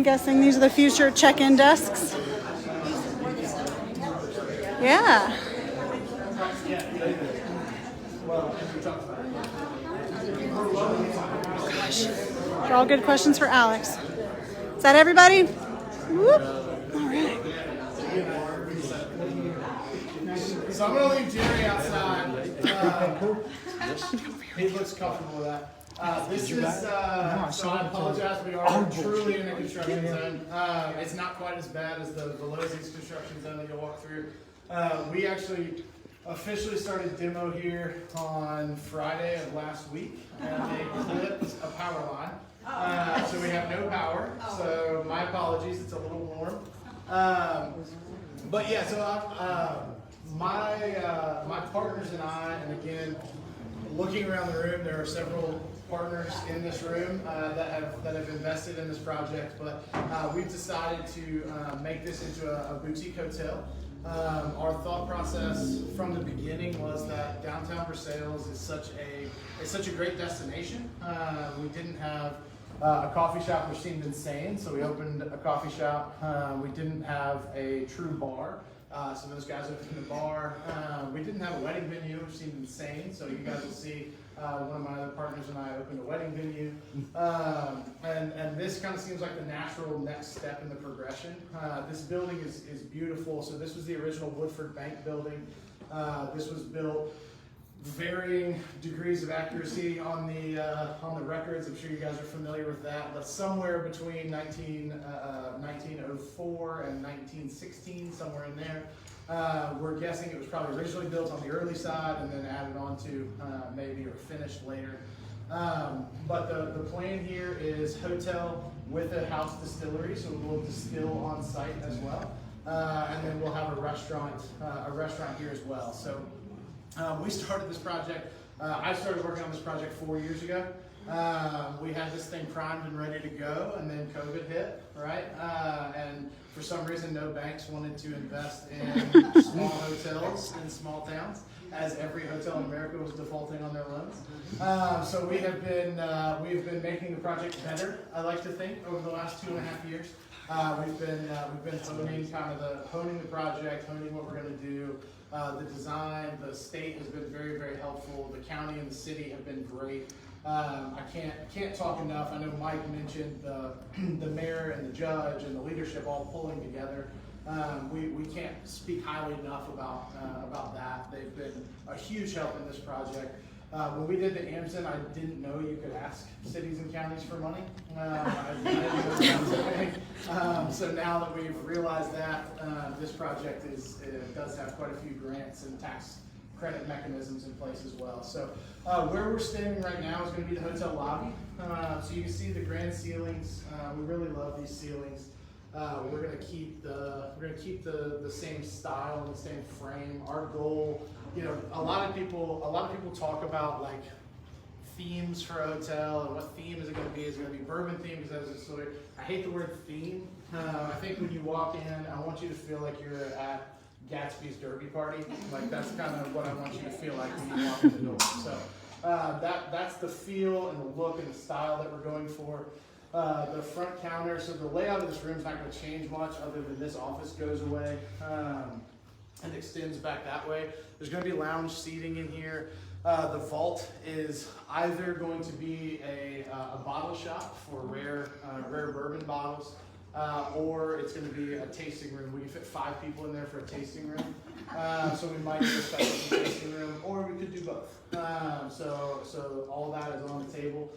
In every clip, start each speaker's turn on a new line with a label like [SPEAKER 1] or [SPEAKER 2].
[SPEAKER 1] I'm guessing these are the future check-in desks. Yeah. Gosh, they're all good questions for Alex. Is that everybody? Whoop. All right.
[SPEAKER 2] So I'm going to leave Jerry outside. He looks comfortable with that. This is, so I apologize, we are truly in a construction zone. It's not quite as bad as the Vallozzi construction zone that you'll walk through. We actually officially started demo here on Friday of last week, and they clipped a power line. So we have no power, so my apologies, it's a little warm. But yeah, so my partners and I, and again, looking around the room, there are several partners in this room that have invested in this project, but we've decided to make this into a boutique hotel. Our thought process from the beginning was that downtown Versailles is such a great destination. We didn't have a coffee shop, which seemed insane, so we opened a coffee shop. We didn't have a true bar. So those guys opened a bar. We didn't have a wedding venue, which seemed insane. So you guys will see one of my other partners and I opened a wedding venue. And this kind of seems like the natural next step in the progression. This building is beautiful. So this was the original Woodford Bank building. This was built varying degrees of accuracy on the records. I'm sure you guys are familiar with that, but somewhere between 1904 and 1916, somewhere in there. We're guessing it was probably originally built on the early side and then added on to maybe or finished later. But the plan here is hotel with a house distillery, so we'll distill on site as well, and then we'll have a restaurant here as well. So. We started this project, I started working on this project 4 years ago. We had this thing primed and ready to go, and then COVID hit, right? And for some reason, no banks wanted to invest in small hotels in small towns, as every hotel in America was defaulting on their loans. So we've been making the project better, I like to think, over the last 2.5 years. We've been honing the project, honing what we're going to do. The design, the state has been very, very helpful. The county and the city have been great. I can't talk enough. I know Mike mentioned the mayor and the judge and the leadership all pulling together. We can't speak highly enough about that. They've been a huge help in this project. When we did the Amsden, I didn't know you could ask cities and counties for money. I didn't know that was a thing. So now that we've realized that, this project does have quite a few grants and tax credit mechanisms in place as well. So where we're standing right now is going to be the hotel lobby. So you can see the grand ceilings. We really love these ceilings. We're going to keep the same style and the same frame. Our goal, you know, a lot of people talk about like themes for a hotel and what theme is it going to be? Is it going to be bourbon theme? Because I hate the word theme. I think when you walk in, I want you to feel like you're at Gatsby's Derby Party. Like that's kind of what I want you to feel like when you walk in the door. So that's the feel and the look and the style that we're going for. The front counter, so the layout of this room is not going to change much other than this office goes away and extends back that way. There's going to be lounge seating in here. The vault is either going to be a bottle shop for rare bourbon bottles, or it's going to be a tasting room. We can fit 5 people in there for a tasting room. So we might do a special tasting room, or we could do both. So all that is on the table.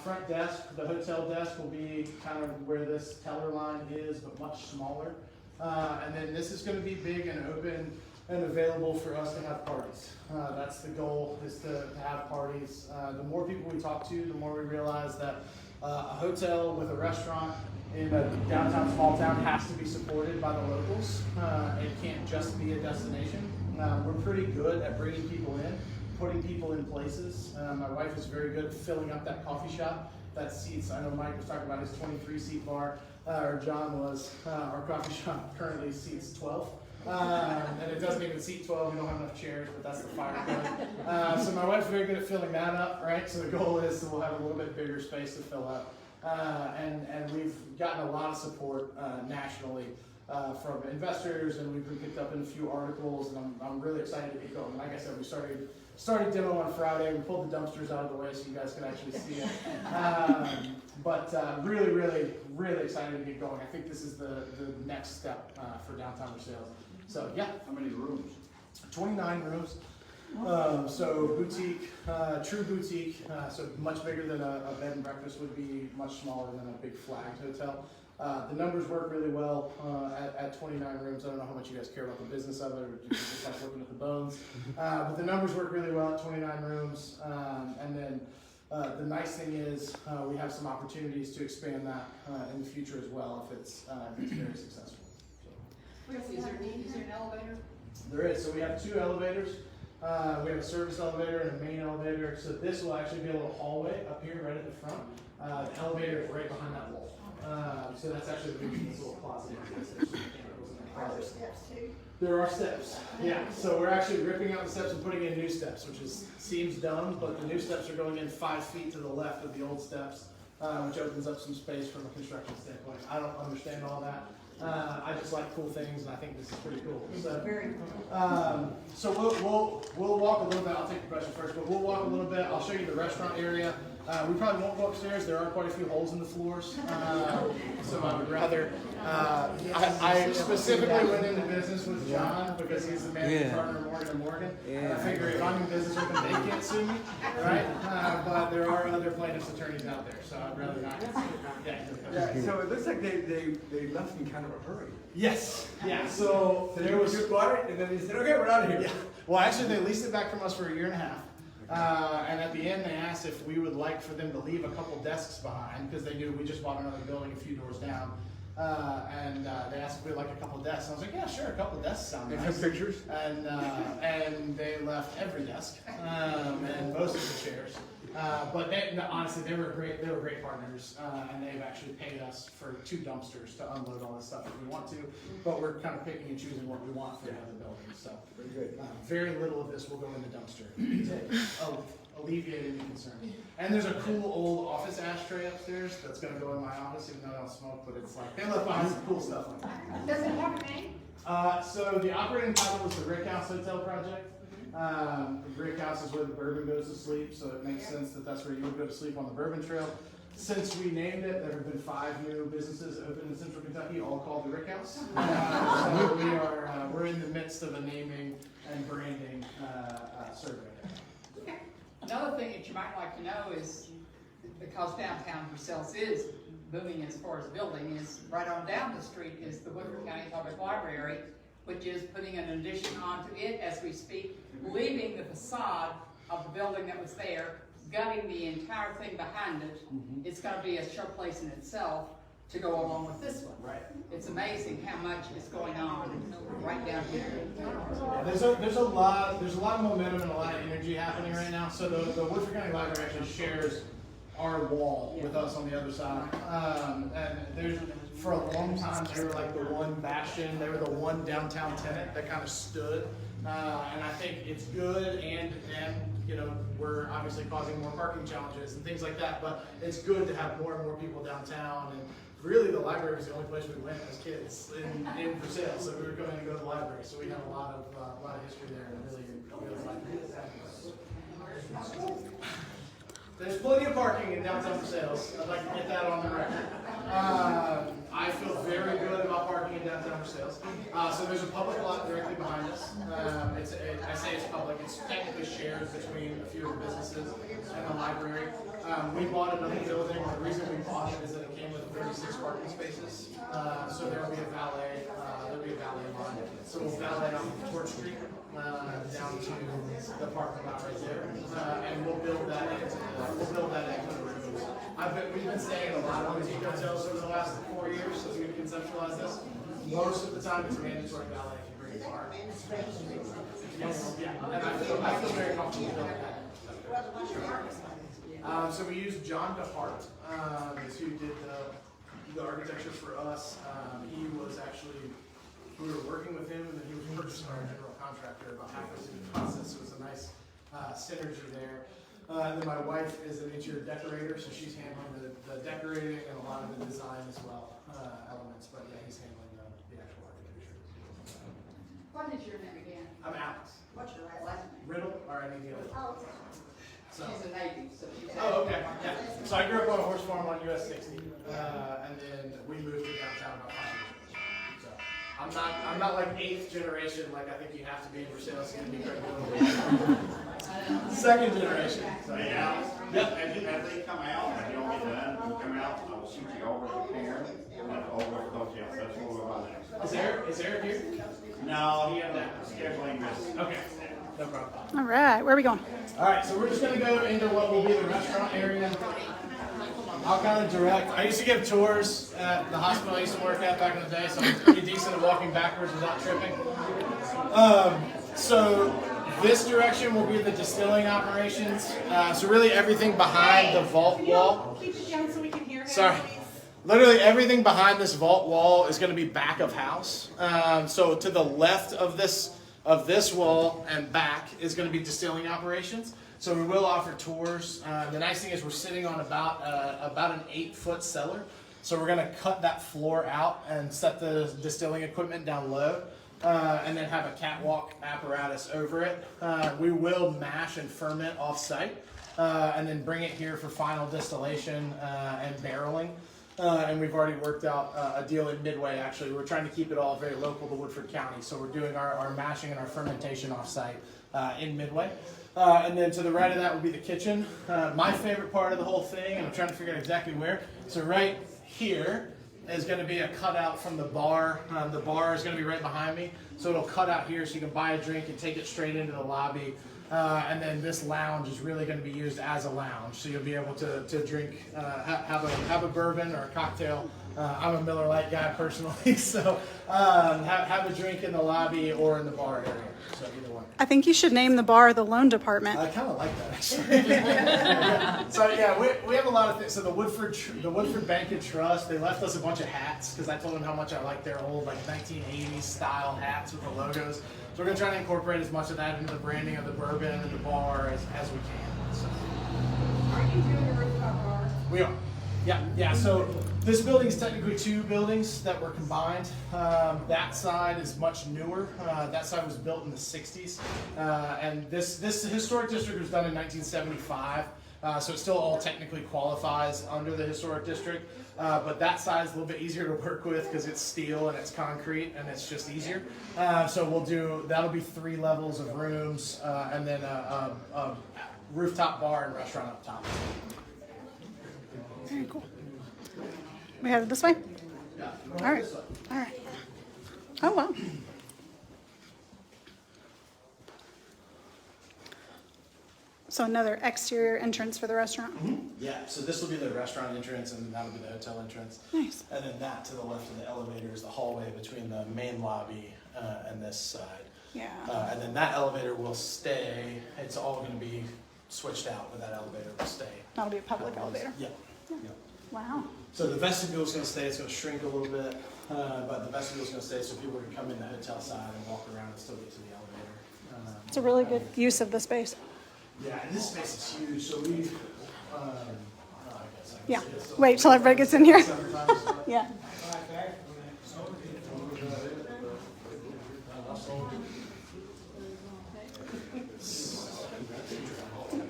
[SPEAKER 2] Front desk, the hotel desk will be kind of where this teller line is, but much smaller. And then this is going to be big and open and available for us to have parties. That's the goal, is to have parties. The more people we talk to, the more we realize that a hotel with a restaurant in a downtown small town has to be supported by the locals. It can't just be a destination. We're pretty good at bringing people in, putting people in places. My wife is very good at filling up that coffee shop. That seats, I know Mike was talking about his 23-seat bar, or John was. Our coffee shop currently seats 12. And it doesn't even seat 12, we don't have enough chairs, but that's the fire code. So my wife's very good at filling that up, right? So the goal is that we'll have a little bit bigger space to fill up. And we've gotten a lot of support nationally from investors, and we've been picked up in a few articles, and I'm really excited to get going. Like I said, we started demo on Friday. We pulled the dumpsters out of the way so you guys can actually see it. But really, really, really excited to get going. I think this is the next step for downtown Versailles. So yeah.
[SPEAKER 3] How many rooms?
[SPEAKER 2] 29 rooms. So boutique, true boutique, so much bigger than a bed and breakfast would be, much smaller than a big flagged hotel. The numbers work really well at 29 rooms. I don't know how much you guys care about the business of it, or you just like looking at the bones. But the numbers work really well at 29 rooms. And then the nice thing is we have some opportunities to expand that in the future as well if it's very successful. So.
[SPEAKER 4] Is there an elevator?
[SPEAKER 2] There is. So we have 2 elevators. We have a service elevator and a main elevator. So this will actually be a little hallway up here right at the front. The elevator is right behind that wall. So that's actually the reason this little closet exists.
[SPEAKER 4] Are there steps too?
[SPEAKER 2] There are steps. Yeah. So we're actually ripping out the steps and putting in new steps, which seems dumb, but the new steps are going in 5 feet to the left of the old steps, which opens up some space from a construction standpoint. I don't understand all that. I just like cool things, and I think this is pretty cool. So,
[SPEAKER 4] Very cool.
[SPEAKER 2] So we'll walk a little bit. I'll take the question first, but we'll walk a little bit. I'll show you the restaurant area. We probably won't go upstairs. There are quite a few holes in the floors, so I would rather. I specifically went into business with John because he's the managing partner of Morgan & Morgan. I figure if I'm in business with them, they can't sue me, right? But there are other plaintiffs' attorneys out there, so I'd rather not.
[SPEAKER 3] Yeah, so it looks like they left in kind of a hurry.
[SPEAKER 2] Yes. Yeah. So
[SPEAKER 3] There was just bought it, and then they said, okay, we're out of here.
[SPEAKER 2] Yeah. Well, actually, they leased it back from us for 1.5 years. And at the end, they asked if we would like for them to leave a couple desks behind because they knew we just bought another building a few doors down. And they asked if we'd like a couple desks. And I was like, yeah, sure, a couple desks sound
[SPEAKER 3] They
[SPEAKER 2] nice.
[SPEAKER 3] have pictures?
[SPEAKER 2] And they left every desk and most of the chairs. But honestly, they were great partners, and they've actually paid us for 2 dumpsters to unload all this stuff if we want to. But we're kind of picking and choosing what we want for the other buildings. So
[SPEAKER 3] Very good.
[SPEAKER 2] very little of this will go in the dumpster to alleviate any concern. And there's a cool old office ashtray upstairs that's going to go in my office, even though I don't smoke. But it's like they left behind some cool stuff like that.
[SPEAKER 4] Does it have a name?
[SPEAKER 2] So the operating title was the Rickhouse Hotel Project. The Rickhouse is where the bourbon goes to sleep, so it makes sense that that's where you would go to sleep on the Bourbon Trail. Since we named it, there have been 5 new businesses open in Central Kentucky, all called the Rickhouse. So we're in the midst of a naming and branding survey.
[SPEAKER 4] Okay. Another thing that you might like to know is, because downtown Versailles is booming as far as building, is right on down the street is the Woodford County Public Library, which is putting an addition onto it as we speak, leaving the facade of the building that was there, gutting the entire thing behind it. It's going to be a showplace in itself to go along with this one.
[SPEAKER 2] Right.
[SPEAKER 4] It's amazing how much is going on right down here.
[SPEAKER 2] There's a lot of momentum and a lot of energy happening right now. So the Woodford County Library actually shares our wall with us on the other side. And there's, for a long time, they were like the one bastion, they were the one downtown tenant that kind of stood. And I think it's good, and you know, we're obviously causing more parking challenges and things like that, but it's good to have more and more people downtown. And really, the library was the only place we went as kids in Versailles, so we were going to go to the library. So we have a lot of history there, and really like it. There's plenty of parking in downtown Versailles. I'd like to get that on the record. I feel very good about parking in downtown Versailles. So there's a public lot directly behind us. I say it's public. It's technically shared between a few of the businesses and the library. We bought another building. The reason we bought it is that it came with 36 parking spaces. So there will be a valet. There'll be a valet line. So we'll valet on Torch Street down to the parking lot right there, and we'll build that into the rooms. We've been staying in a lot of boutique hotels over the last 4 years since we've conceptualized this. Most of the time, it's mandatory valet if you bring a car. Yes, yeah, and I feel very comfortable with that. So we used John DeHart, who did the architecture for us. He was actually, we were working with him, and then he was purchasing our general contractor about halfway through the process. So it was a nice synergy there. And then my wife is an interior decorator, so she's handling the decorating and a lot of the design as well, elements. But yeah, he's handling the actual architecture.
[SPEAKER 4] What is your name again?
[SPEAKER 2] I'm Alex.
[SPEAKER 4] What's your last name?
[SPEAKER 2] Riddle, R-I-D-D-L.
[SPEAKER 4] Oh,
[SPEAKER 2] So.
[SPEAKER 4] she's a Navy, so she's.
[SPEAKER 2] Oh, okay. Yeah. So I grew up on a horse farm on US 60, and then we moved to downtown about 5 years ago. So I'm not like 8th generation, like I think you have to be in Versailles to be credible. Second generation. So yeah. Yep.
[SPEAKER 5] As they come out, if you don't get done, you come out, I will shoot you over to Karen and Old Woodford Hotel. That's where we're on next.
[SPEAKER 2] Is Eric here?
[SPEAKER 5] No, he had that scheduling this.
[SPEAKER 2] Okay. No problem.
[SPEAKER 1] All right, where are we going?
[SPEAKER 2] All right, so we're just going to go into what will be the restaurant area. I'll kind of direct. I used to give tours at the hospital I used to work at back in the day, so I'm pretty decent at walking backwards without tripping. So this direction will be the distilling operations. So really everything behind the vault wall.
[SPEAKER 1] Keep it down so we can hear him.
[SPEAKER 2] Sorry. Literally everything behind this vault wall is going to be back of house. So to the left of this wall and back is going to be distilling operations. So we will offer tours. The nice thing is we're sitting on about an 8-foot cellar. So we're going to cut that floor out and set the distilling equipment down low, and then have a catwalk apparatus over it. We will mash and ferment off-site, and then bring it here for final distillation and barreling. And we've already worked out a deal in Midway, actually. We're trying to keep it all very local to Woodford County. So we're doing our mashing and our fermentation off-site in Midway. And then to the right of that would be the kitchen. My favorite part of the whole thing, and I'm trying to figure out exactly where. So right here is going to be a cutout from the bar. The bar is going to be right behind me. So it'll cut out here so you can buy a drink and take it straight into the lobby. And then this lounge is really going to be used as a lounge, so you'll be able to drink, have a bourbon or a cocktail. I'm a Miller Lite guy personally, so have a drink in the lobby or in the bar area. So either one.
[SPEAKER 1] I think you should name the bar the loan department.
[SPEAKER 2] I kind of like that actually. So yeah, we have a lot of things. So the Woodford Bank and Trust, they left us a bunch of hats because I told them how much I like their old like 1980s style hats with the logos. So we're going to try to incorporate as much of that into the branding of the bourbon and the bar as we can. So.
[SPEAKER 4] Are you doing a rooftop bar?
[SPEAKER 2] We are. Yeah. So this building is technically 2 buildings that were combined. That side is much newer. That side was built in the 60s. And this historic district was done in 1975. So it still all technically qualifies under the historic district. But that side is a little bit easier to work with because it's steel and it's concrete and it's just easier. So that'll be 3 levels of rooms and then a rooftop bar and restaurant up top.
[SPEAKER 1] Very cool. We headed this way?
[SPEAKER 2] Yeah.
[SPEAKER 1] All right. All right. Oh, wow. So another exterior entrance for the restaurant.
[SPEAKER 2] Yeah, so this will be the restaurant entrance and that'll be the hotel entrance.
[SPEAKER 1] Nice.
[SPEAKER 2] And then that to the left of the elevator is the hallway between the main lobby and this side.
[SPEAKER 1] Yeah.
[SPEAKER 2] And then that elevator will stay. It's all going to be switched out, but that elevator will stay.
[SPEAKER 1] That'll be a public elevator.
[SPEAKER 2] Yeah.
[SPEAKER 1] Wow.
[SPEAKER 2] So the vestibule is going to stay. It's going to shrink a little bit, but the vestibule is going to stay so people can come in the hotel side and walk around and still get to the elevator.
[SPEAKER 1] It's a really good use of the space.
[SPEAKER 2] Yeah, and this space is huge. So we.
[SPEAKER 1] Yeah. Wait till everybody gets in here. Yeah.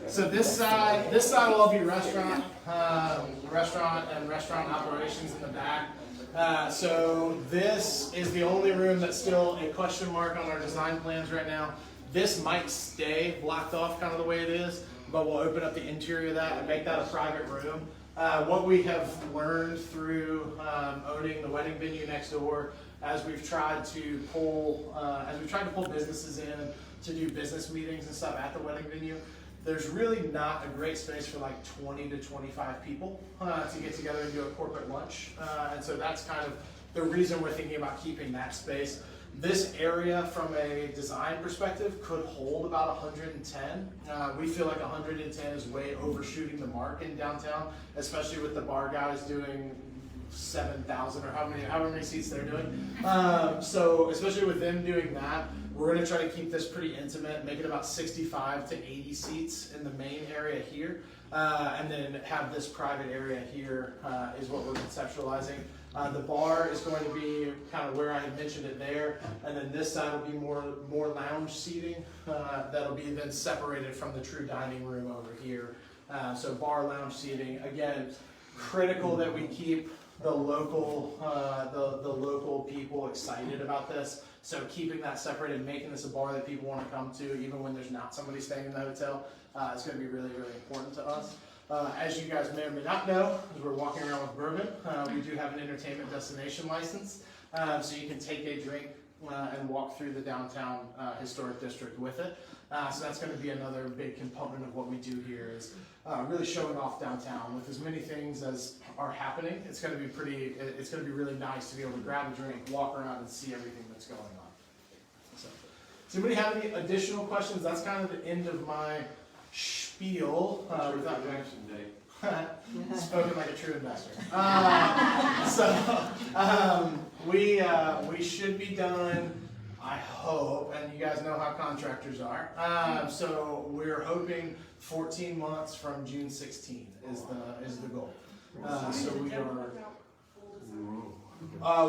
[SPEAKER 2] So this side will all be restaurant and restaurant operations in the back. So this is the only room that's still a question mark on our design plans right now. This might stay blocked off kind of the way it is, but we'll open up the interior of that and make that a private room. What we have learned through owning the wedding venue next door, as we've tried to pull businesses in to do business meetings and stuff at the wedding venue, there's really not a great space for like 20 to 25 people to get together and do a corporate lunch. And so that's kind of the reason we're thinking about keeping that space. This area from a design perspective could hold about 110. We feel like 110 is way overshooting the mark in downtown, especially with the bar guys doing 7,000 or however many seats they're doing. So especially with them doing that, we're going to try to keep this pretty intimate, make it about 65 to 80 seats in the main area here, and then have this private area here is what we're conceptualizing. The bar is going to be kind of where I had mentioned it there, and then this side will be more lounge seating that'll be then separated from the true dining room over here. So bar lounge seating, again, critical that we keep the local people excited about this. So keeping that separated, making this a bar that people want to come to, even when there's not somebody staying in the hotel, is going to be really, really important to us. As you guys may or may not know, as we're walking around with bourbon, we do have an entertainment destination license, so you can take a drink and walk through the downtown historic district with it. So that's going to be another big component of what we do here is really showing off downtown with as many things as are happening. It's going to be it's going to be really nice to be able to grab a drink, walk around, and see everything that's going on. So, does anybody have any additional questions? That's kind of the end of my spiel. Spoken like a true investor. We should be done, I hope, and you guys know how contractors are. So we're hoping 14 months from June 16 is the goal. So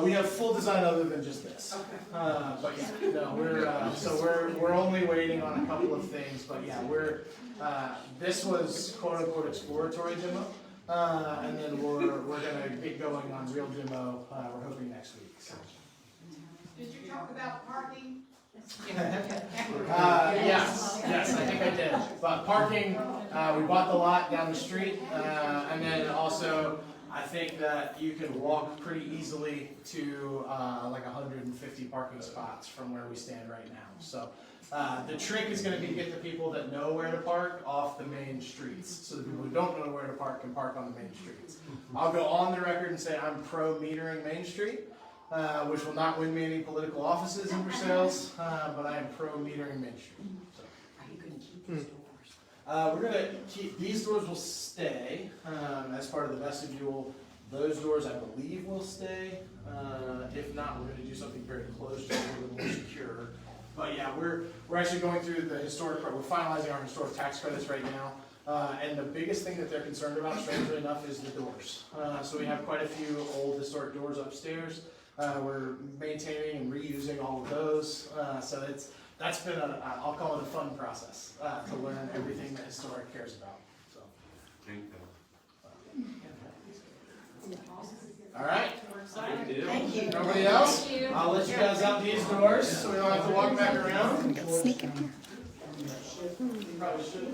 [SPEAKER 2] we have full design other than just this. But yeah, no, we're only waiting on a couple of things. But yeah, this was quote unquote exploratory demo, and then we're gonna get going on real demo. We're hoping next week. So.
[SPEAKER 4] Did you talk about parking?
[SPEAKER 2] Yes, I think I did. But parking, we bought the lot down the street, and then also I think that you can walk pretty easily to like 150 parking spots from where we stand right now. So the trick is going to be get the people that know where to park off the main streets. So the people who don't know where to park can park on the main streets. I'll go on the record and say I'm pro metering Main Street. Which will not win me any political offices in Versailles, but I am pro metering Main Street. So.
[SPEAKER 4] Are you going to keep these doors?
[SPEAKER 2] We're going to keep, these doors will stay as part of the vestibule. Those doors, I believe, will stay. If not, we're going to do something very close, just a little more secure. But yeah, we're actually going through the historic part. We're finalizing our historic tax credits right now. And the biggest thing that they're concerned about, strangely enough, is the doors. So we have quite a few old historic doors upstairs. We're maintaining and reusing all of those. So that's been I'll call it a fun process to learn everything that historic cares about. So. All right.
[SPEAKER 4] Thank you.
[SPEAKER 2] Nobody else?
[SPEAKER 4] Thank you.
[SPEAKER 2] I'll let you guys out these doors so we don't have to walk back around.
[SPEAKER 1] Sneak in here.
[SPEAKER 2] Probably should.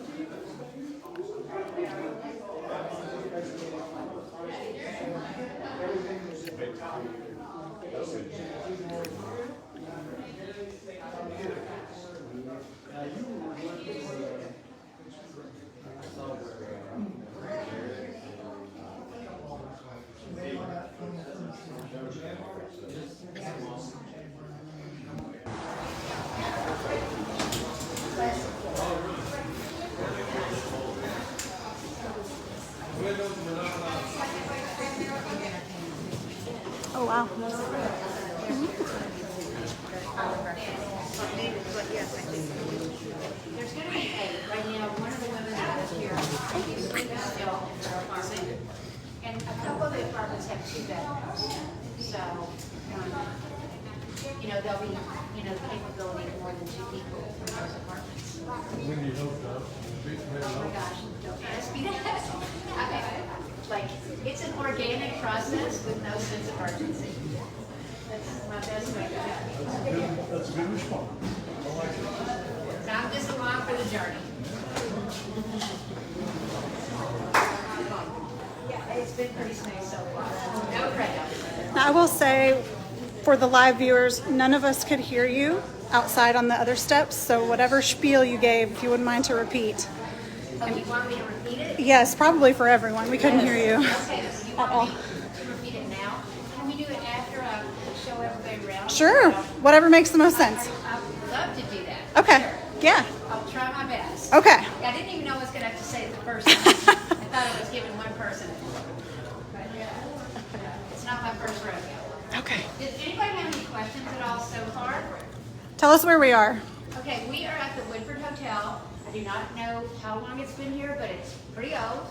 [SPEAKER 1] Oh wow.
[SPEAKER 6] There's going to be right now, one of the women that was here, used to live still in her apartment, and a couple of the apartments have 2 bedrooms. So, there'll be, the capability of more than 2 people in those apartments.
[SPEAKER 7] When you hope up,
[SPEAKER 6] Oh my gosh, don't ask me that. It's an organic process with no sense of urgency. That's my best way to do it.
[SPEAKER 7] that's a good response. I like it.
[SPEAKER 6] So I'm just along for the journey. Yeah, it's been pretty smooth so far. No crowd.
[SPEAKER 1] Now I will say, for the live viewers, none of us could hear you outside on the other steps, so whatever spiel you gave, if you wouldn't mind to repeat.
[SPEAKER 6] Oh, you want me to repeat it?
[SPEAKER 1] Yes, probably for everyone. We couldn't hear you.
[SPEAKER 6] Okay, so you want me to repeat it now? Can we do it after I show everybody around?
[SPEAKER 1] Sure, whatever makes the most sense.
[SPEAKER 6] I would love to do that.
[SPEAKER 1] Okay,
[SPEAKER 6] Sure.
[SPEAKER 1] yeah,
[SPEAKER 6] I'll try my best.
[SPEAKER 1] okay.
[SPEAKER 6] I didn't even know I was going to have to say it the first time. I thought I was giving one person. But, it's not my first rodeo.
[SPEAKER 1] Okay.
[SPEAKER 6] Does anybody have any questions at all so far?
[SPEAKER 1] Tell us where we are.
[SPEAKER 6] Okay, we are at the Woodford Hotel. I do not know how long it's been here, but it's pretty old.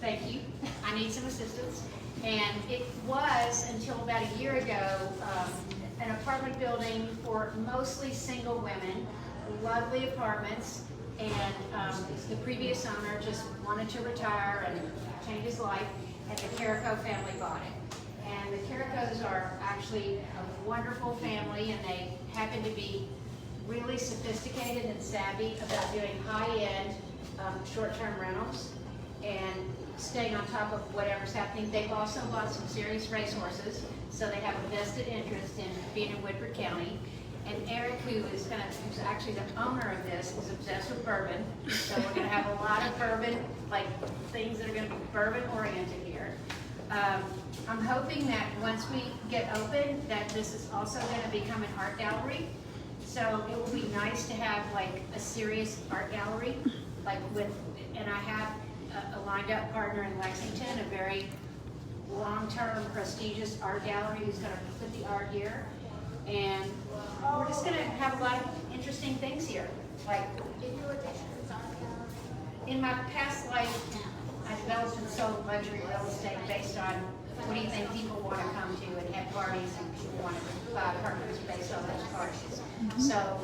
[SPEAKER 6] Thank you. I need some assistance. And it was, until about a year ago, an apartment building for mostly single women, lovely apartments. And the previous owner just wanted to retire and change his life, and the Carrico family bought it. And the Carricos are actually a wonderful family, and they happen to be really sophisticated and savvy about doing high-end short-term rentals and staying on top of whatever's happening. They've also bought some serious racehorses, so they have a vested interest in being in Woodford County. And Eric, who's actually the owner of this, is obsessed with bourbon. So we're gonna have a lot of bourbon, like things that are gonna be bourbon oriented here. I'm hoping that once we get open, that this is also gonna become an art gallery. So it will be nice to have like a serious art gallery, like and I have a lined up partner in Lexington, a very long-term prestigious art gallery who's gonna put the art here. And we're just gonna have a lot of interesting things here. Like, in my past life, I developed and sold luxury real estate based on what do you think people want to come to and have parties, and people want to buy apartments based on those parties. So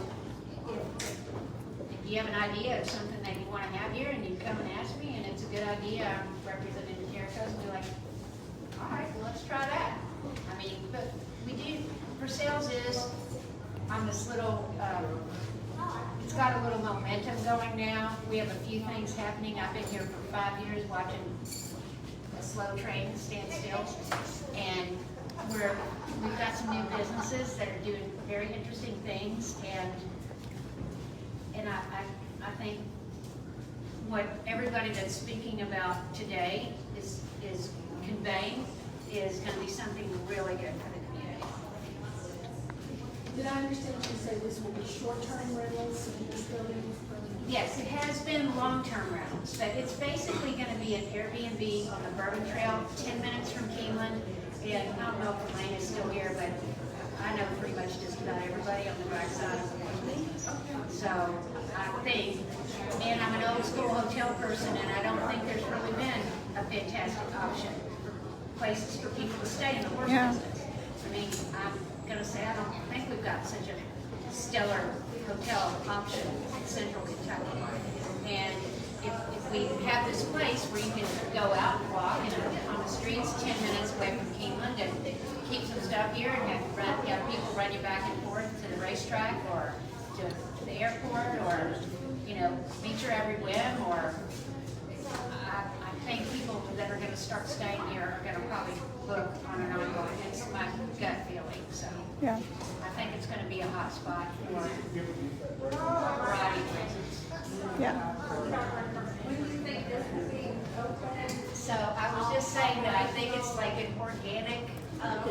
[SPEAKER 6] if you have an idea of something that you want to have here and you come and ask me and it's a good idea, I'm representing the Carricos, and be like, all right, well, let's try that. I mean, but we do, Versailles is on this little, it's got a little momentum going now. We have a few things happening. I've been here for 5 years watching a slow train stand still. And we've got some new businesses that are doing very interesting things. And I think what everybody that's speaking about today is conveying is going to be something really good for the community.
[SPEAKER 8] Did I understand you say this will be short-term rentals in this building?
[SPEAKER 6] Yes, it has been long-term rentals, but it's basically going to be an Airbnb on the Bourbon Trail, 10 minutes from Keeneland. And I don't know if Elaine is still here, but I know pretty much just about everybody on the backside of the building. So I think, and I'm an old school hotel person, and I don't think there's really been a fantastic option for places for people to stay in the work business. I mean, I'm going to say I don't think we've got such a stellar hotel option in central Kentucky. And if we have this place where you can go out and walk on the streets 10 minutes away from Keeneland and keep some stuff here and have people run you back and forth to the racetrack or to the airport or, meet your every whim, or I think people that are going to start staying here are going to probably book on an ongoing. It's my gut feeling. So
[SPEAKER 1] Yeah.
[SPEAKER 6] I think it's going to be a hot spot for a variety of reasons.
[SPEAKER 1] Yeah.
[SPEAKER 6] So I was just saying that I think it's like an organic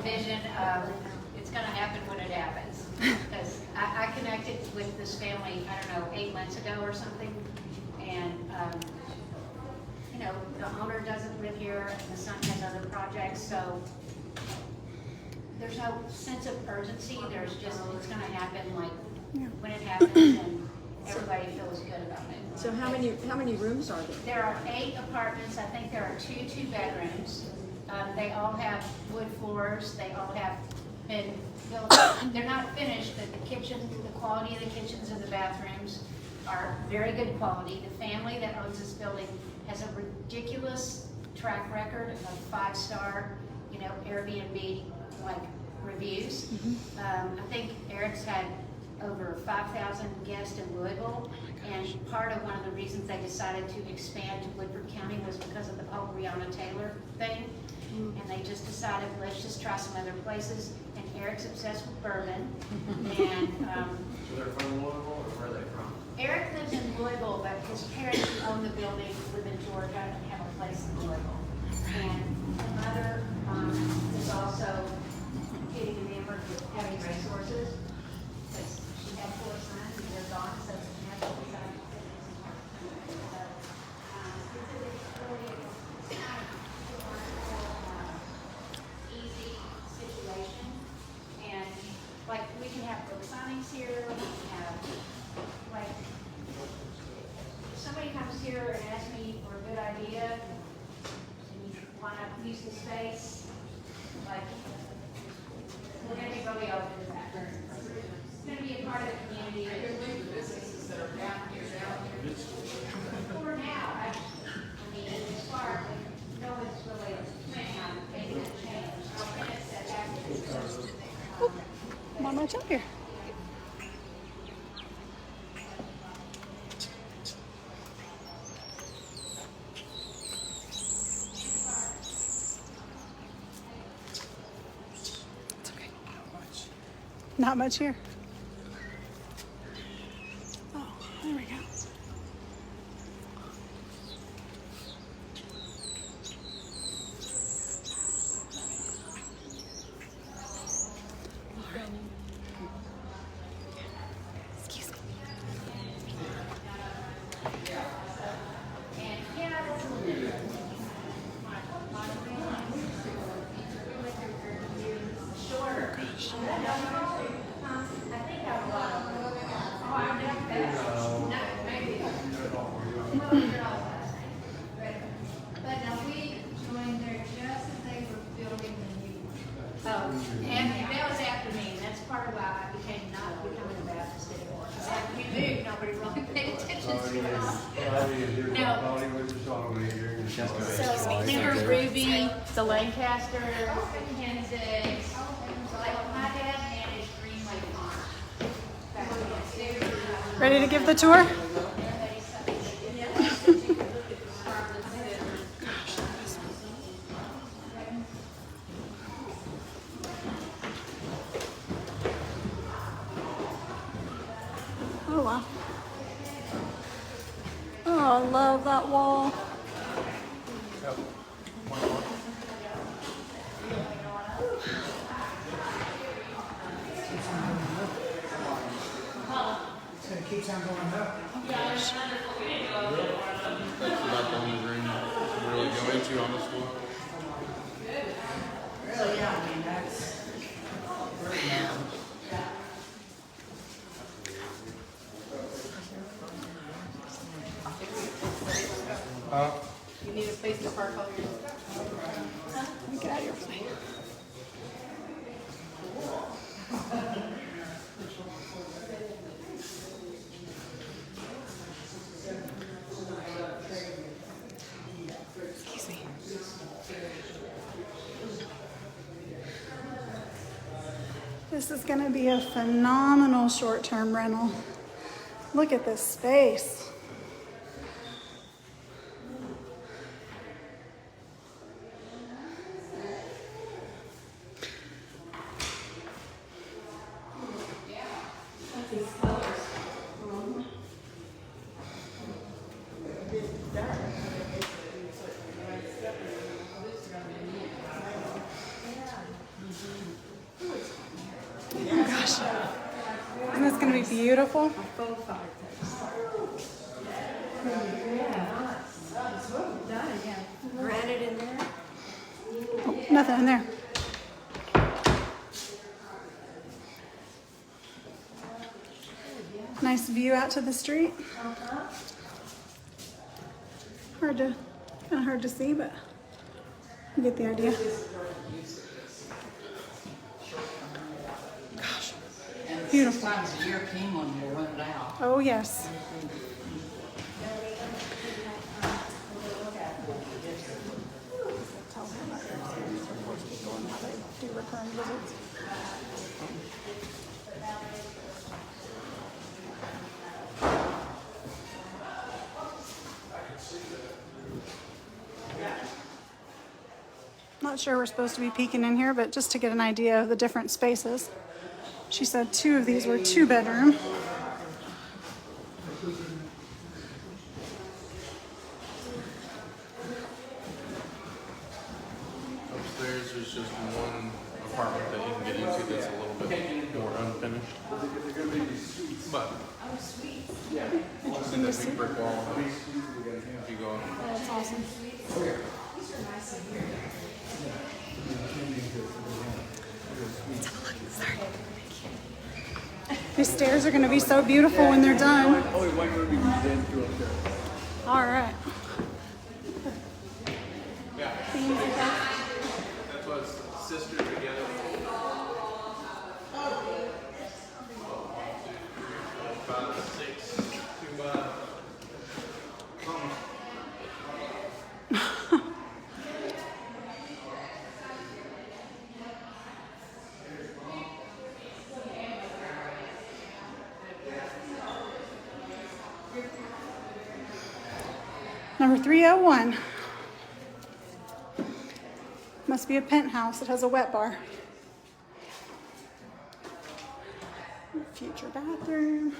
[SPEAKER 6] vision of it's going to happen when it happens. Because I connected with this family, I don't know, 8 months ago or something, and the owner doesn't live here, and the son has other projects, so there's no sense of urgency. There's just, it's going to happen like when it happens, and everybody feels good about it.
[SPEAKER 8] So how many rooms are there?
[SPEAKER 6] There are 8 apartments. I think there are 2 2-bedrooms. They all have wood floors. They all have been built. They're not finished, but the kitchen, the quality of the kitchens and the bathrooms are very good quality. The family that owns this building has a ridiculous track record of 5-star, Airbnb like reviews. I think Eric's had over 5,000 guests in Louisville, and part of one of the reasons they decided to expand to Woodford County was because of the whole Breonna Taylor thing. And they just decided, let's just try some other places. And Eric's obsessed with bourbon. And
[SPEAKER 9] So they're from Louisville, or where are they from?
[SPEAKER 6] Eric lives in Louisville, but his parents who own the building live in Georgia and have a place in Louisville. And the mother is also getting enamored with having racehorses. Because she had 4 sons and they're gone, so she has to decide to put this in her. So, it's really can have book signings here, we can have, like, if somebody comes here and asks me for a good idea, and you want to use the space, like, we're gonna be really open to that. It's gonna be a part of the community.
[SPEAKER 4] I can believe the businesses that are down here.
[SPEAKER 6] For now, actually, I mean, as far, no one's really planning on making that change. And it's that active.
[SPEAKER 1] Not much up here. It's okay. Not much here. Oh, there we go. Excuse me.
[SPEAKER 6] And yeah, that's a little bit. Shorter. I think I have a lot of them. Oh, I know that. No, maybe.
[SPEAKER 10] But now we joined there just as they were building the new one.
[SPEAKER 6] Oh, and that was after me, and that's part of why I became not becoming a Baptist anymore. Because after we moved, nobody really paid attention to it all. No. So, remember Ruby, the Lancaster, Kensington, like my dad managed Greenway Farm. Back then.
[SPEAKER 1] Ready to give the tour? Oh wow. Oh, I love that wall.
[SPEAKER 2] It's gonna keep on going up.
[SPEAKER 9] That's about the only room you really go into on this floor.
[SPEAKER 4] Really, yeah, I mean, that's very narrow.
[SPEAKER 10] You need a space to park all your stuff.
[SPEAKER 1] Let me get out of your way. Excuse me. This is going to be a phenomenal short-term rental. Look at this space. Oh gosh. Isn't this going to be beautiful?
[SPEAKER 10] Granite in there.
[SPEAKER 1] Oh, nothing in there. Nice view out to the street. Kind of hard to see, but you get the idea. Gosh,
[SPEAKER 4] And
[SPEAKER 1] beautiful.
[SPEAKER 4] 6 times a year, Keeneland will run it out.
[SPEAKER 1] Oh yes. Tell them that they're supposed to be going how they do recurring visits. Not sure we're supposed to be peeking in here, but just to get an idea of the different spaces. She said 2 of these were 2-bedroom.
[SPEAKER 9] Upstairs, there's just one apartment that you can get into that's a little bit more unfinished. But
[SPEAKER 1] Interesting to
[SPEAKER 9] that
[SPEAKER 1] see.
[SPEAKER 9] big brick wall, if you go on.
[SPEAKER 1] Oh, that's awesome. Let's have a look. Sorry. These stairs are gonna be so beautiful when they're done.
[SPEAKER 3] Only one room you can get into up there.
[SPEAKER 1] All right.
[SPEAKER 9] That's what's sisters together. 5, 6, 2 by.
[SPEAKER 1] Number 301. Must be a penthouse. It has a wet bar. Future bathroom.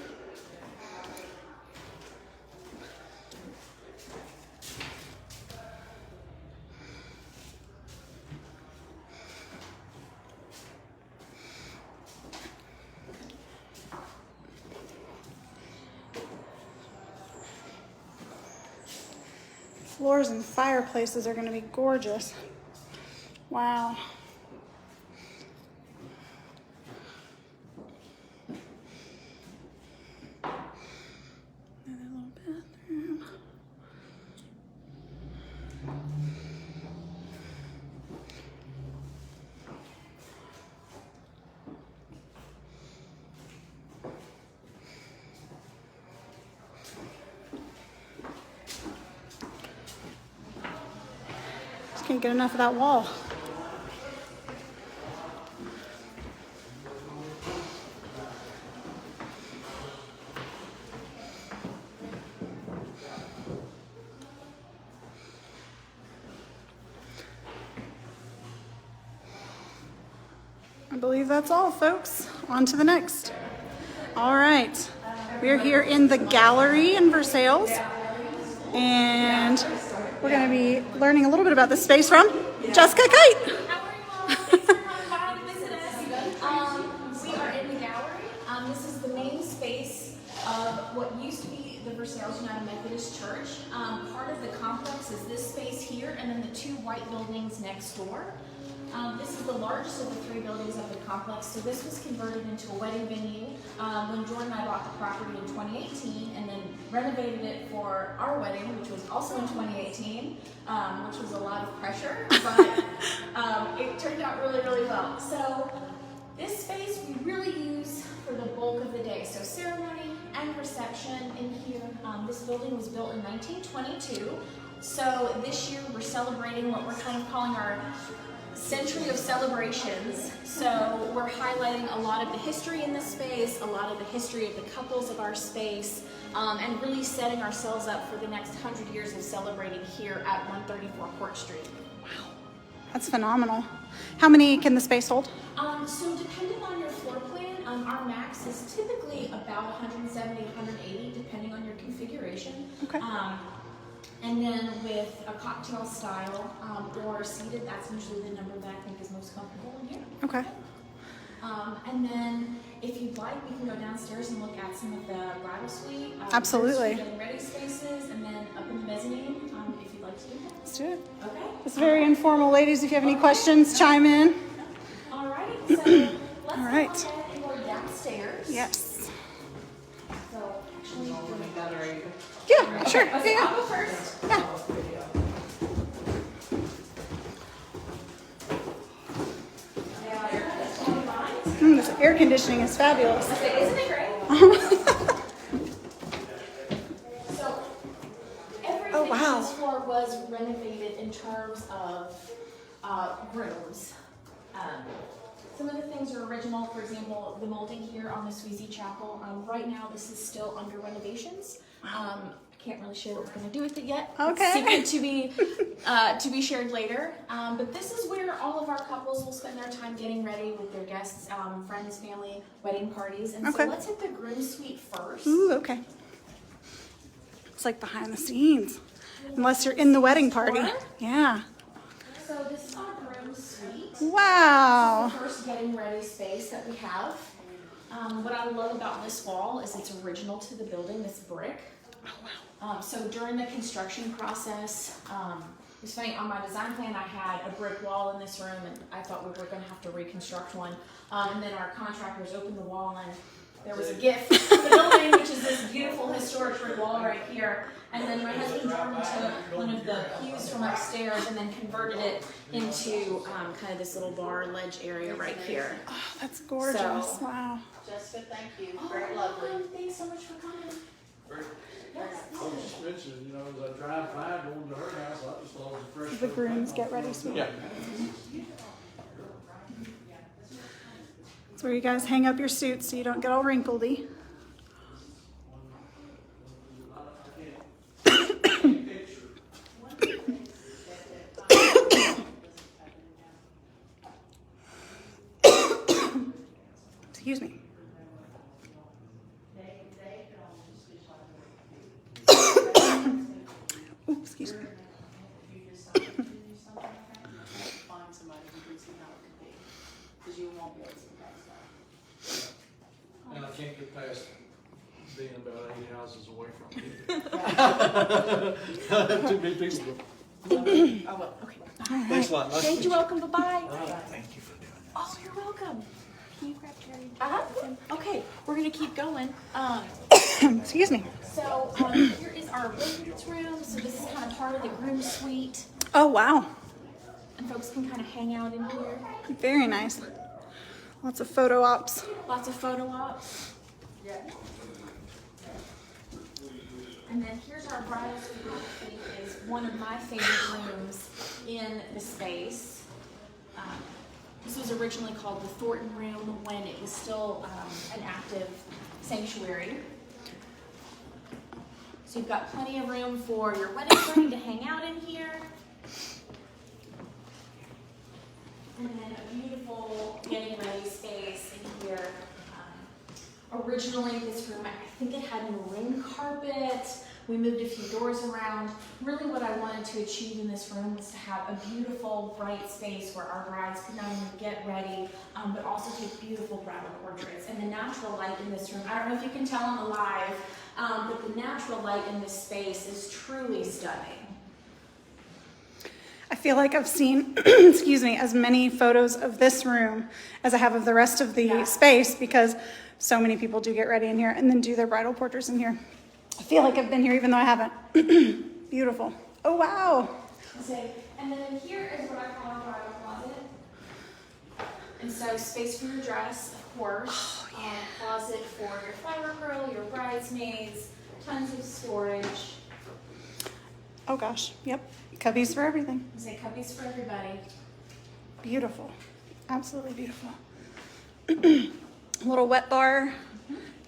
[SPEAKER 1] Floors and fireplaces are going to be gorgeous. Wow. Another little bathroom. Just can't get enough of that wall. I believe that's all, folks. On to the next. All right. We're here in the Galerie in Versailles. And we're going to be learning a little bit about this space from Jessica Kite.
[SPEAKER 8] How are you all? Thanks for coming by to visit us. We are in the Gallery. This is the main space of what used to be the Versailles United Methodist Church. Part of the complex is this space here, and then the two white buildings next door. This is the largest of the three buildings of the complex, so this was converted into a wedding venue when Jordan and I bought the property in 2018 and then renovated it for our wedding, which was also in 2018, which was a lot of pressure, but it turned out really, really well. So this space we really use for the bulk of the day, so ceremony and reception in here. This building was built in 1922, so this year we're celebrating what we're kind of calling our century of celebrations. So we're highlighting a lot of the history in this space, a lot of the history of the couples of our space, and really setting ourselves up for the next 100 years of celebrating here at 134 Court Street.
[SPEAKER 1] Wow, that's phenomenal. How many can the space hold?
[SPEAKER 8] So depending on your floor plan, our max is typically about 170, 180, depending on your configuration.
[SPEAKER 1] Okay.
[SPEAKER 8] And then with a cocktail style or seated, that's usually the number that I think is most comfortable in here.
[SPEAKER 1] Okay.
[SPEAKER 8] And then if you'd like, we can go downstairs and look at some of the bridal suite.
[SPEAKER 1] Absolutely.
[SPEAKER 8] Getting ready spaces, and then up in the mezzanine if you'd like to do that.
[SPEAKER 1] Let's do it.
[SPEAKER 8] Okay.
[SPEAKER 1] It's very informal, ladies. If you have any questions, chime in.
[SPEAKER 8] Alrighty, so let's
[SPEAKER 1] All right.
[SPEAKER 8] go ahead and go downstairs.
[SPEAKER 1] Yes.
[SPEAKER 8] So actually,
[SPEAKER 1] Yeah, sure.
[SPEAKER 8] okay,
[SPEAKER 1] Yeah.
[SPEAKER 8] I'll go first.
[SPEAKER 1] Yeah. This air conditioning is fabulous.
[SPEAKER 8] Isn't it great? So everything
[SPEAKER 1] Oh, wow.
[SPEAKER 8] on this floor was renovated in terms of rooms. Some of the things are original. For example, the molding here on the Sweezy Chapel. Right now, this is still under renovations. I can't really share what we're going to do with it yet.
[SPEAKER 1] Okay.
[SPEAKER 8] It's secret to be shared later. But this is where all of our couples will spend their time getting ready with their guests, friends, family, wedding parties. And
[SPEAKER 1] Okay.
[SPEAKER 8] so let's hit the groom suite first.
[SPEAKER 1] Ooh, okay. It's like behind the scenes. Unless you're in the wedding party.
[SPEAKER 8] Floor?
[SPEAKER 1] Yeah.
[SPEAKER 8] So this is our groom suite.
[SPEAKER 1] Wow.
[SPEAKER 8] The first getting ready space that we have. What I love about this wall is it's original to the building, this brick. So during the construction process, it's funny, on my design plan I had a brick wall in this room and I thought we were going to have to reconstruct one. And then our contractors opened the wall and there was a gift for the building, which is this beautiful historic brick wall right here. And then my husband Jordan took one of the pews from upstairs and then converted it into kind of this little bar ledge area right here.
[SPEAKER 1] Oh, that's gorgeous.
[SPEAKER 8] So-
[SPEAKER 1] Wow.
[SPEAKER 4] Jessica, thank you,
[SPEAKER 8] Oh,
[SPEAKER 4] very lovely.
[SPEAKER 8] thanks so much for coming.
[SPEAKER 7] I was just mentioning, you know, as I drive by going to her house, I just thought it was a fresh.
[SPEAKER 1] The grooms get ready, sweet.
[SPEAKER 9] Yeah.
[SPEAKER 1] That's where you guys hang up your suits so you don't get all wrinkledy. Excuse me. Ooh, excuse me.
[SPEAKER 4] Find somebody who can see how it could be, because you won't be able to see that stuff.
[SPEAKER 7] And I can't get past being about 80 houses away from you. I have too many people.
[SPEAKER 4] Oh, well, okay.
[SPEAKER 7] Thanks a lot. Nice to
[SPEAKER 8] Thank
[SPEAKER 7] meet
[SPEAKER 8] you, welcome, bye-bye.
[SPEAKER 7] Thank you for doing that.
[SPEAKER 8] Oh, you're welcome. Can you grab Jerry? Okay, we're gonna keep going.
[SPEAKER 1] Excuse me.
[SPEAKER 8] So here is our women's room. So this is kind of part of the groom suite,
[SPEAKER 1] Oh, wow.
[SPEAKER 8] and folks can kind of hang out in here.
[SPEAKER 1] Very nice. Lots of photo ops.
[SPEAKER 8] Lots of photo ops. And then here's our bridal suite, which I think is one of my favorite rooms in the space. This was originally called the Thornton Room when it was still an active sanctuary. So you've got plenty of room for your wedding party to hang out in here. And then a beautiful getting ready space in here. Originally, this room, I think it had maroon carpet. We moved a few doors around. Really what I wanted to achieve in this room was to have a beautiful, bright space where our brides could not only get ready, but also take beautiful bridal portraits. And the natural light in this room, I don't know if you can tell on the live, but the natural light in this space is truly stunning.
[SPEAKER 1] I feel like I've seen, excuse me, as many photos of this room as I have of the rest of the space, because so many people do get ready in here and then do their bridal portraits in here. I feel like I've been here even though I haven't. Beautiful. Oh, wow.
[SPEAKER 8] And then in here is what I call our bridal closet. And so space for your dress, of course. Closet for your flower girl, your bridesmaids, tons of storage.
[SPEAKER 1] Oh, gosh. Yep. Cubbies for everything.
[SPEAKER 8] Cubbies for everybody.
[SPEAKER 1] Beautiful. Absolutely beautiful. A little wet bar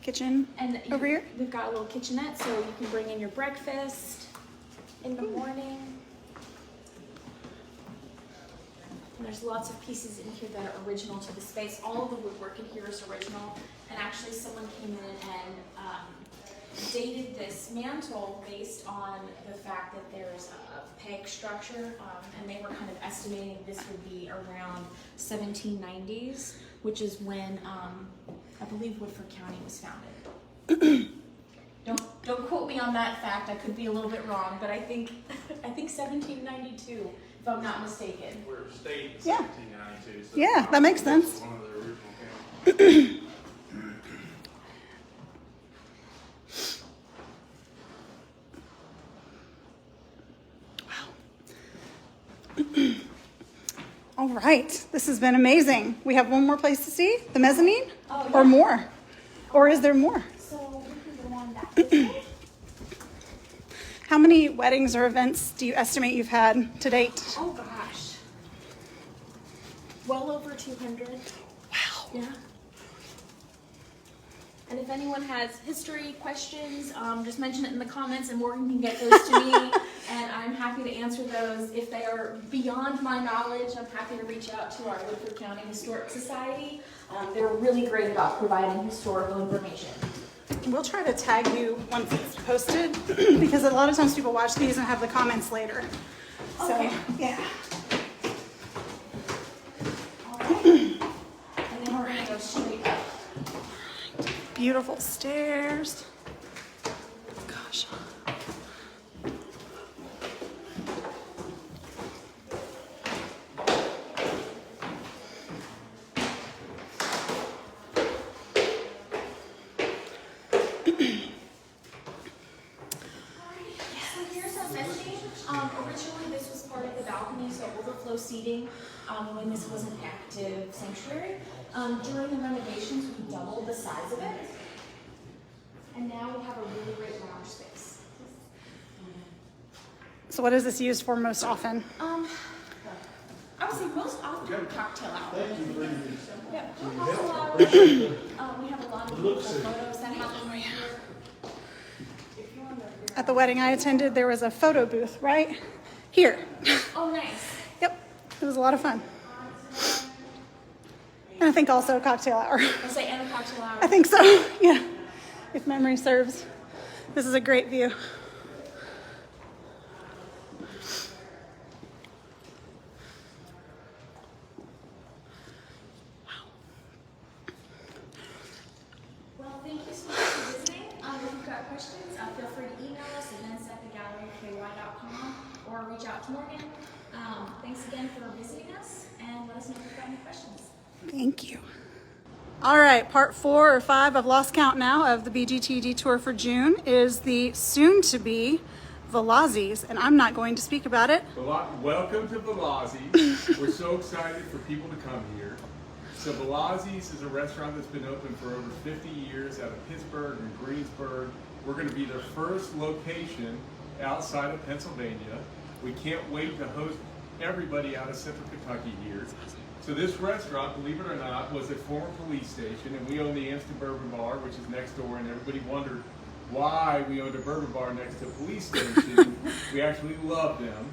[SPEAKER 1] kitchen
[SPEAKER 8] And
[SPEAKER 1] over here.
[SPEAKER 8] We've got a little kitchenette so you can bring in your breakfast in the morning. And there's lots of pieces in here that are original to the space. All of the woodwork in here is original. And actually someone came in and dated this mantle based on the fact that there's a peg structure, and they were kind of estimating this would be around 1790s, which is when I believe Woodford County was founded. Don't quote me on that fact. I could be a little bit wrong, but I think 1792, if I'm not mistaken.
[SPEAKER 9] We're a state in
[SPEAKER 1] Yeah.
[SPEAKER 9] 1792. So
[SPEAKER 1] Yeah, that makes sense.
[SPEAKER 9] One of the original counties.
[SPEAKER 1] All right. This has been amazing. We have one more place to see, the mezzanine,
[SPEAKER 8] Oh,
[SPEAKER 1] or
[SPEAKER 8] yeah.
[SPEAKER 1] more. Or is there more?
[SPEAKER 8] So we can go on that way.
[SPEAKER 1] How many weddings or events do you estimate you've had to date?
[SPEAKER 8] Oh gosh. Well over 200.
[SPEAKER 1] Wow.
[SPEAKER 8] Yeah. And if anyone has history questions, just mention it in the comments and Morgan can get those to me. And I'm happy to answer those. If they are beyond my knowledge, I'm happy to reach out to our Woodford County Historic Society. They're really great about providing historical information.
[SPEAKER 1] We'll try to tag you once it's posted because a lot of times people watch these and have the comments later. So,
[SPEAKER 8] Okay.
[SPEAKER 1] yeah.
[SPEAKER 8] All right. And then we're going to go straight up.
[SPEAKER 1] Beautiful stairs. Gosh.
[SPEAKER 8] So here's our mezzanine. Originally this was part of the balcony, so overflow seating when this was an active sanctuary. During the renovations, we doubled the size of it. And now we have a really great lounge space.
[SPEAKER 1] So what is this used for most often?
[SPEAKER 8] I would say most often cocktail hour. Yeah, cocktail hour. We have a lot of beautiful photos that happen right here.
[SPEAKER 1] At the wedding I attended, there was a photo booth right here.
[SPEAKER 8] Oh, nice.
[SPEAKER 1] Yep, it was a lot of fun. And I think also a cocktail hour.
[SPEAKER 8] I'll say and a cocktail hour.
[SPEAKER 1] I think so, yeah, if memory serves. This is a great view.
[SPEAKER 8] Well, thank you so much for visiting. If you've got questions, feel free to email us at events@thegalleryky.com or reach out to Morgan. Thanks again for visiting us, and let us know if you've got any questions.
[SPEAKER 1] Thank you. All right, part 4 or 5, I've lost count now, of the BGT detour for June is the soon-to-be Vallozzi's, and I'm not going to speak about it.
[SPEAKER 3] Welcome to Vallozzi. We're so excited for people to come here. So Vallozzi's is a restaurant that's been open for over 50 years out of Pittsburgh and Greensburg. We're going to be their first location outside of Pennsylvania. We can't wait to host everybody out of Central Kentucky here. So this restaurant, believe it or not, was a former police station, and we own the Amsden Bourbon Bar, which is next door, and everybody wondered why we owned a bourbon bar next to a police station. We actually love them,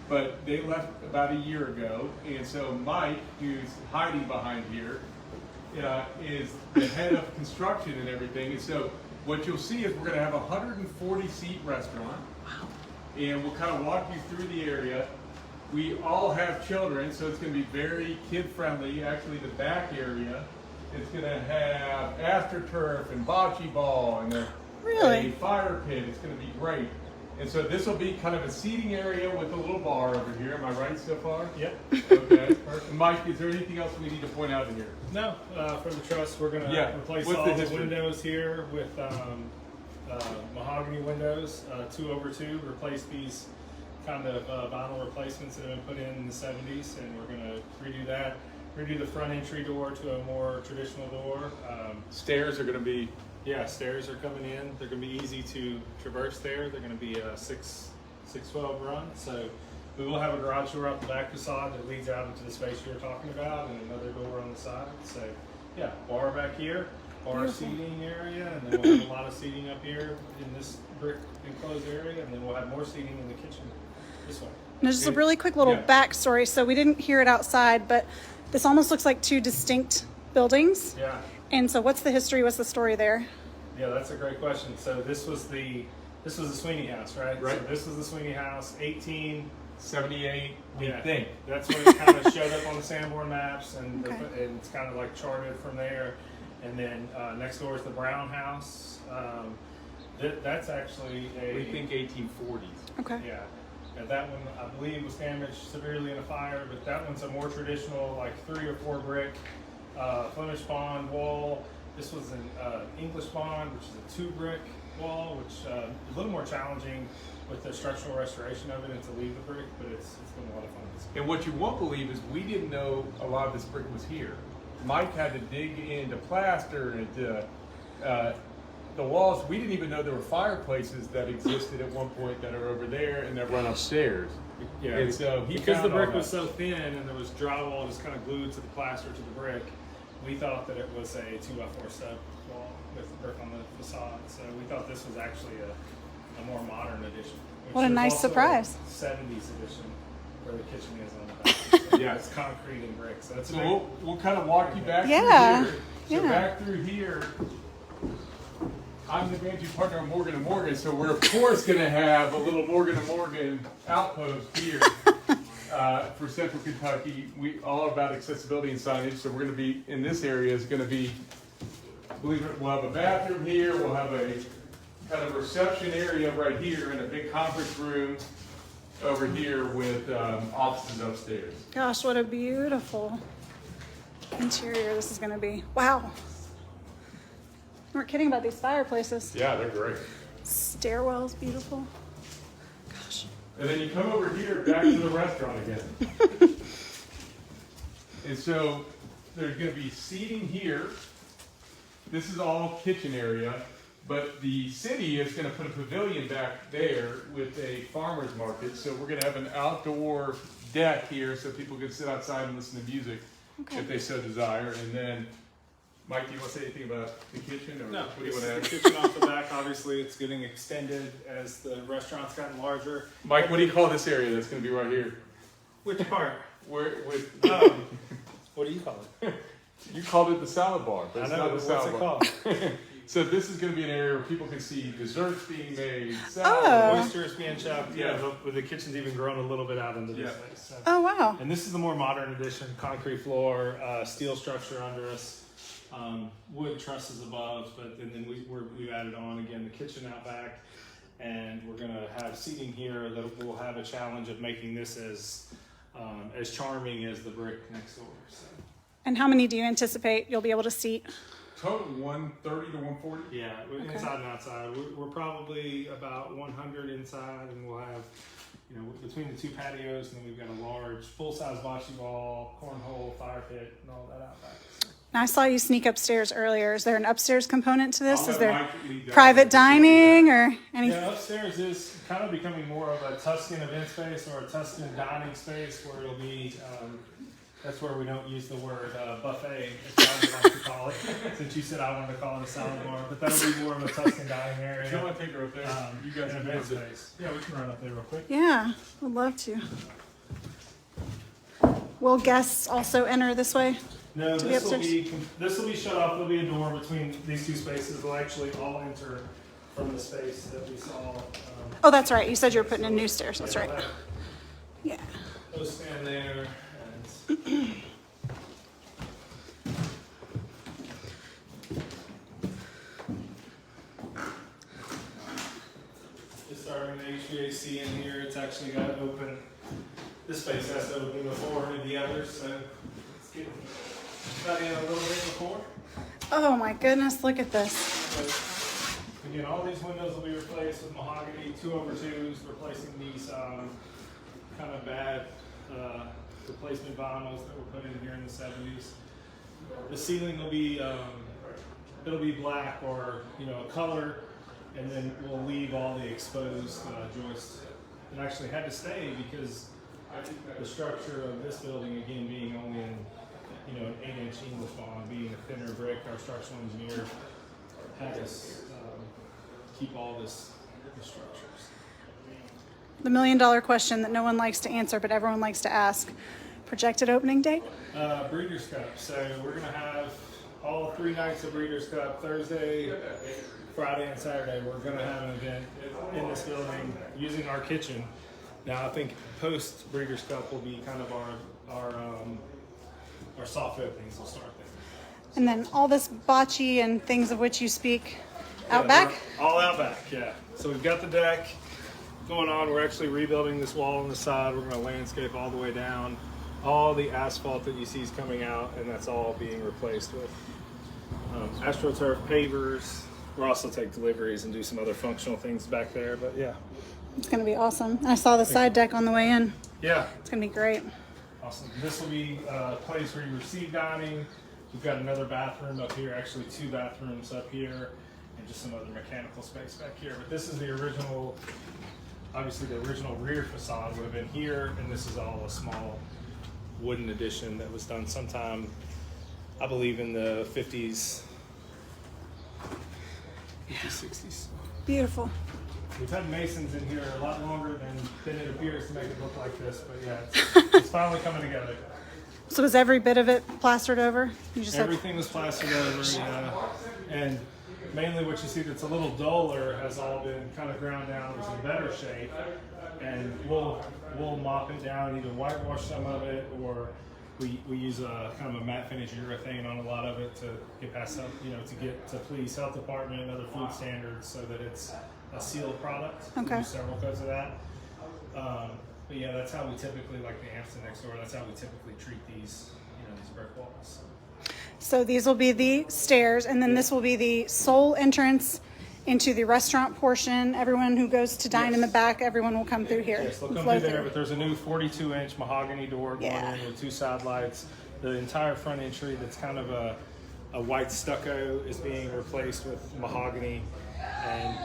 [SPEAKER 3] but they left about a year ago, and so Mike, who's hiding behind here, is the head of construction and everything, and so what you'll see is we're going to have a 140-seat restaurant, and we'll kind of walk you through the area. We all have children, so it's going to be very kid-friendly. Actually, the back area is going to have AstroTurf and bocce ball and a fire pit. It's going to be great. And so this will be kind of a seating area with a little bar over here. Am I right so far?
[SPEAKER 11] Yep.
[SPEAKER 3] Okay. Perfect. Mike, is there anything else we need to point out in here?
[SPEAKER 11] No, for the trust, we're going to replace all the windows here with mahogany windows, 2x2, replace these kind of vinyl replacements that have been put in the 70s, and we're going to redo that. Redo the front entry door to a more traditional door.
[SPEAKER 3] Stairs are going to be...
[SPEAKER 11] Yeah, stairs are coming in. They're going to be easy to traverse there. They're going to be a 612 run. So we will have a garage door out the back facade that leads out into the space you were talking about, and another door on the side. So yeah, bar back here, bar seating area, and then we'll have a lot of seating up here in this brick enclosed area, and then we'll have more seating in the kitchen this way.
[SPEAKER 1] And just a really quick little backstory. So we didn't hear it outside, but this almost looks like 2 distinct buildings.
[SPEAKER 11] Yeah.
[SPEAKER 1] And so what's the history, what's the story there?
[SPEAKER 11] Yeah, that's a great question. So this was the Sweeney house, right?
[SPEAKER 3] Right.
[SPEAKER 11] So this is the Sweeney house,
[SPEAKER 3] 1878, we think.
[SPEAKER 11] That's when it kind of showed up on the Sanborn maps, and, and it's kind of like charted from there. And then next door is the Brown house. That's actually
[SPEAKER 3] we think 1840s.
[SPEAKER 1] Okay.
[SPEAKER 11] Yeah. And that one, I believe, was damaged severely in a fire, but that one's a more traditional, like 3 or 4 brick Flemish bond wall. This was an English bond, which is a 2 brick wall, which is a little more challenging with the structural restoration of it and to leave the brick, but it's been a lot of fun.
[SPEAKER 3] And what you won't believe is we didn't know a lot of this brick was here. Mike had to dig into plaster and the walls. We didn't even know there were fireplaces that existed at one point that are over there and that run upstairs.
[SPEAKER 11] Yeah,
[SPEAKER 3] and so
[SPEAKER 11] because the brick was so thin and there was drywall just kind of glued to the plaster to the brick, we thought that it was a 2x4 stud wall with the brick on the facade. So we thought this was actually a more modern edition.
[SPEAKER 1] What a nice surprise.
[SPEAKER 11] 70s edition where the kitchen is on the back. So yeah, it's concrete and brick. So that's
[SPEAKER 3] we'll kind of walk you back through here. So back through here, I'm the managing partner of Morgan & Morgan, so we're of course going to have a little Morgan & Morgan outpost here for Central Kentucky. We all about accessibility and signage, so we're going to be in this area is going to be, believe it, we'll have a bathroom here, we'll have a kind of reception area right here and a big conference room over here with offices upstairs.
[SPEAKER 1] Gosh, what a beautiful interior this is going to be. Wow. weren't kidding about these fireplaces.
[SPEAKER 3] Yeah, they're great.
[SPEAKER 1] Stairwell's beautiful. Gosh.
[SPEAKER 3] And then you come over here back to the restaurant again. And so there's going to be seating here. This is all kitchen area, but the city is going to put a pavilion back there with a farmer's market. So we're going to have an outdoor deck here so people can sit outside and listen to music if they so desire. And then, Mike, do you want to say anything about the kitchen? Or
[SPEAKER 11] No,
[SPEAKER 3] what do you
[SPEAKER 11] this
[SPEAKER 3] want
[SPEAKER 11] is
[SPEAKER 3] to
[SPEAKER 11] the
[SPEAKER 3] add?
[SPEAKER 11] kitchen off the back. Obviously, it's getting extended as the restaurant's gotten larger.
[SPEAKER 3] Mike, what do you call this area that's going to be right here?
[SPEAKER 11] Which part?
[SPEAKER 3] Where, with,
[SPEAKER 11] What do you call it?
[SPEAKER 3] you called it the salad bar, but
[SPEAKER 11] I
[SPEAKER 3] it's
[SPEAKER 11] know,
[SPEAKER 3] not the
[SPEAKER 11] what's
[SPEAKER 3] salad
[SPEAKER 11] it
[SPEAKER 3] bar.
[SPEAKER 11] called?
[SPEAKER 3] So this is going to be an area where people can see desserts being made,
[SPEAKER 1] Oh.
[SPEAKER 3] salad.
[SPEAKER 11] Oysters being chopped. Yeah, the kitchen's even grown a little bit out into this space. So.
[SPEAKER 1] Oh, wow.
[SPEAKER 11] And this is the more modern edition: concrete floor, steel structure under us, wood trusses above. But and then we've added on again the kitchen out back, and we're gonna have seating here that will have a challenge of making this as charming as the brick next door. So.
[SPEAKER 1] And how many do you anticipate you'll be able to seat?
[SPEAKER 3] Total 130 to 140.
[SPEAKER 11] Yeah, inside and outside. We're probably about 100 inside, and we'll have, between the two patios, and then we've got a large full-size bocce ball, cornhole, fire pit, and all that out back. So.
[SPEAKER 1] Now, I saw you sneak upstairs earlier. Is there an upstairs component to this?
[SPEAKER 3] I'll
[SPEAKER 1] Is
[SPEAKER 3] let
[SPEAKER 1] there
[SPEAKER 3] Mike lead that.
[SPEAKER 1] private dining or anything?
[SPEAKER 11] Yeah, upstairs is kind of becoming more of a Tuscan event space or a Tuscan dining space where it'll be, that's where we don't use the word buffet, as I like to call it, since you said I wanted to call it a salad bar, but that'll be more of a Tuscan dining area.
[SPEAKER 3] Do you want to take her up there? You guys
[SPEAKER 11] an
[SPEAKER 3] can
[SPEAKER 11] event
[SPEAKER 3] visit.
[SPEAKER 11] space. Yeah, we can run up there real quick.
[SPEAKER 1] Yeah, would love to. Will guests also enter this way?
[SPEAKER 11] No,
[SPEAKER 1] To be
[SPEAKER 11] this will
[SPEAKER 1] upstairs?
[SPEAKER 11] be shut off. Therell be a door between these two spaces. They'll actually all enter from the space that we saw.
[SPEAKER 1] Oh, that's right. You said you were putting in new stairs. That's right. Yeah.
[SPEAKER 11] Those stand there. Just starting the HVAC in here. It's actually got to open. This space has to open before any of the others, so let's get that in a little bit before.
[SPEAKER 1] Oh my goodness, look at this.
[SPEAKER 11] But again, all these windows will be replaced with mahogany 2x2s, replacing these kind of bad replacement vinyls that were put in here in the 70s. The ceiling will be it'll be black or a color, and then we'll leave all the exposed joists. It actually had to stay because the structure of this building, again, being only in an 8-inch English bond, being a thinner brick, our structural engineer had us keep all the structures.
[SPEAKER 1] The $1 million question that no one likes to answer, but everyone likes to ask. Projected opening date?
[SPEAKER 11] Breeders' Cup. So we're going to have all 3 nights of Breeders' Cup, Thursday, Friday, and Saturday. We're going to have an event in this building using our kitchen. Now I think post Breeders' Cup will be kind of our soft openings. We'll start there.
[SPEAKER 1] And then all this bocce and things of which you speak out back?
[SPEAKER 11] All out back, yeah. So we've got the deck going on. We're actually rebuilding this wall on the side. We're going to landscape all the way down. All the asphalt that you see is coming out, and that's all being replaced with AstroTurf pavers. We'll also take deliveries and do some other functional things back there, but yeah.
[SPEAKER 1] It's going to be awesome. I saw the side deck on the way in.
[SPEAKER 11] Yeah.
[SPEAKER 1] It's going to be great.
[SPEAKER 11] Awesome. This will be a place where you receive dining. We've got another bathroom up here, actually 2 bathrooms up here, and just some other mechanical space back here. But this is the original, obviously the original rear facade would have been here, and this is all a small wooden addition that was done sometime, I believe, in the 50s, 60s.
[SPEAKER 1] Beautiful.
[SPEAKER 11] We've had masons in here a lot longer than it appears to make it look like this, but yeah, it's finally coming together.
[SPEAKER 1] So was every bit of it plastered over? You just
[SPEAKER 11] Everything was plastered over, and mainly what you see that's a little duller has all been kind of ground down into a better shape, and we'll mop it down, either whitewash some of it, or we use a kind of a matte finish urethane on a lot of it to get past, to please health department and other food standards, so that it's a sealed product.
[SPEAKER 1] Okay.
[SPEAKER 11] We use several coats of that. But yeah, that's how we typically, like the Amsden next door, that's how we typically treat these brick walls.
[SPEAKER 1] So these will be the stairs, and then this will be the sole entrance into the restaurant portion. Everyone who goes to dine in the back, everyone will come through here.
[SPEAKER 11] Yes, they'll
[SPEAKER 1] and
[SPEAKER 11] come
[SPEAKER 1] flow
[SPEAKER 11] through there, but there's a new 42-inch mahogany door going in with 2 side lights. The entire front entry that's kind of a white stucco is being replaced with mahogany. And